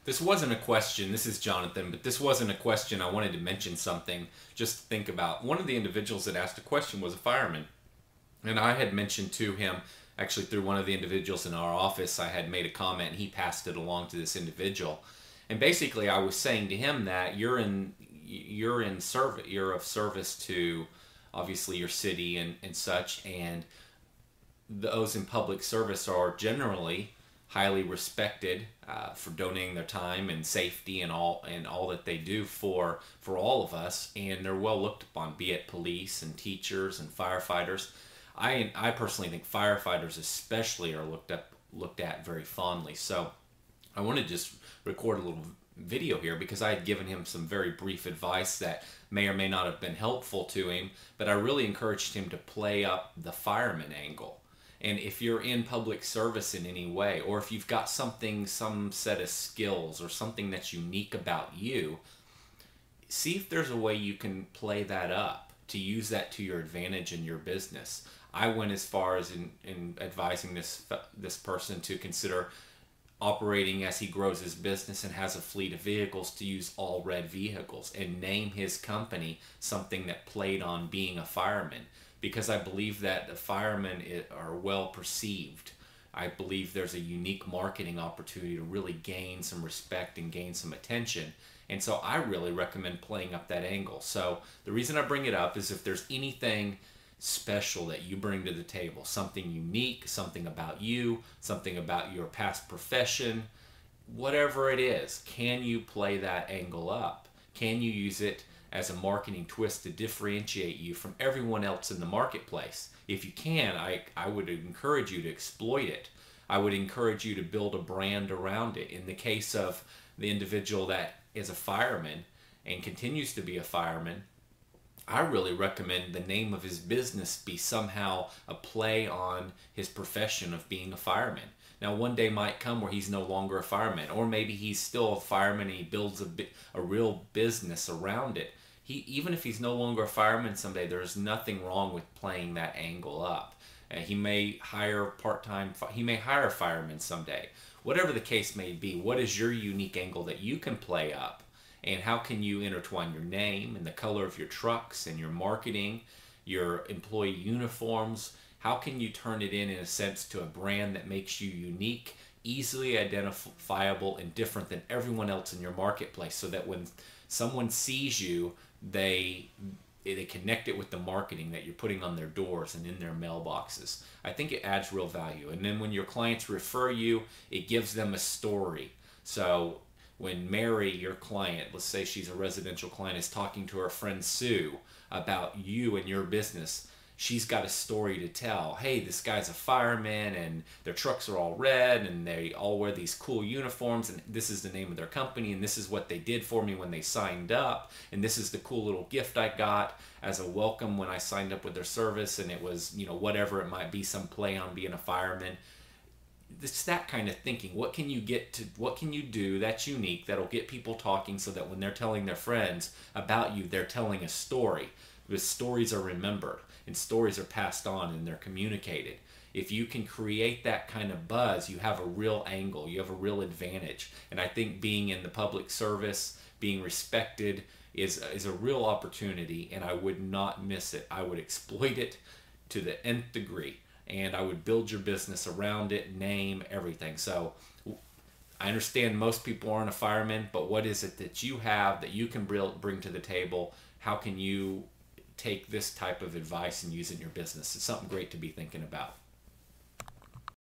This wasn't a question. This is Jonathan, but this wasn't a question. I wanted to mention something just to think about. One of the individuals that asked a question was a fireman. And I had mentioned to him, actually through one of the individuals in our office, I had made a comment and he passed it along to this individual. And basically I was saying to him that you're in service, you're of service to obviously your city and such, and those in public service are generally highly respected for donating their time and safety and all that they do for all of us, and they're well looked upon, be it police and teachers and firefighters. I personally think firefighters especially are looked at very fondly. So I want to just record a little video here because I had given him some very brief advice that may or may not have been helpful to him, but I really encouraged him to play up the fireman angle. And if you're in public service in any way, or if you've got something, some set of skills or something that's unique about you, see if there's a way you can play that up to use that to your advantage in your business. I went as far as in advising this person to consider operating as he grows his business and has a fleet of vehicles to use all red vehicles and name his company something that played on being a fireman, because I believe that the firemen are well perceived. I believe there's a unique marketing opportunity to really gain some respect and gain some attention. And so I really recommend playing up that angle. So the reason I bring it up is if there's anything special that you bring to the table, something unique, something about you, something about your past profession, whatever it is, can you play that angle up? Can you use it as a marketing twist to differentiate you from everyone else in the marketplace? If you can, I would encourage you to exploit it. I would encourage you to build a brand around it. In the case of the individual that is a fireman and continues to be a fireman, I really recommend the name of his business be somehow a play on his profession of being a fireman. Now, one day might come where he's no longer a fireman, or maybe he's still a fireman and he builds a real business around it. Even if he's no longer a fireman someday, there's nothing wrong with playing that angle up. He may hire he may hire firemen someday. Whatever the case may be, what is your unique angle that you can play up? And how can you intertwine your name and the color of your trucks and your marketing, your employee uniforms? How can you turn it in a sense to a brand that makes you unique, easily identifiable, and different than everyone else in your marketplace, so that when someone sees you, they connect it with the marketing that you're putting on their doors and in their mailboxes. I think it adds real value. And then when your clients refer you, it gives them a story. So when Mary, your client, let's say she's a residential client, is talking to her friend Sue about you and your business, she's got a story to tell. Hey, this guy's a fireman and their trucks are all red and they all wear these cool uniforms, and this is the name of their company, and this is what they did for me when they signed up, and this is the cool little gift I got as a welcome when I signed up with their service, and it was, whatever it might be, some play on being a fireman. It's that kind of thinking. What can you do that's unique, that'll get people talking, so that when they're telling their friends about you, they're telling a story. Because stories are remembered and stories are passed on and they're communicated. If you can create that kind of buzz, you have a real angle, you have a real advantage. And I think being in the public service, being respected, is a real opportunity, and I would not miss it. I would exploit it to the nth degree, and I would build your business around it, name, everything. So I understand most people aren't a fireman, but what is it that you have that you can bring to the table? How can you take this type of advice and use it in your business? It's something great to be thinking about.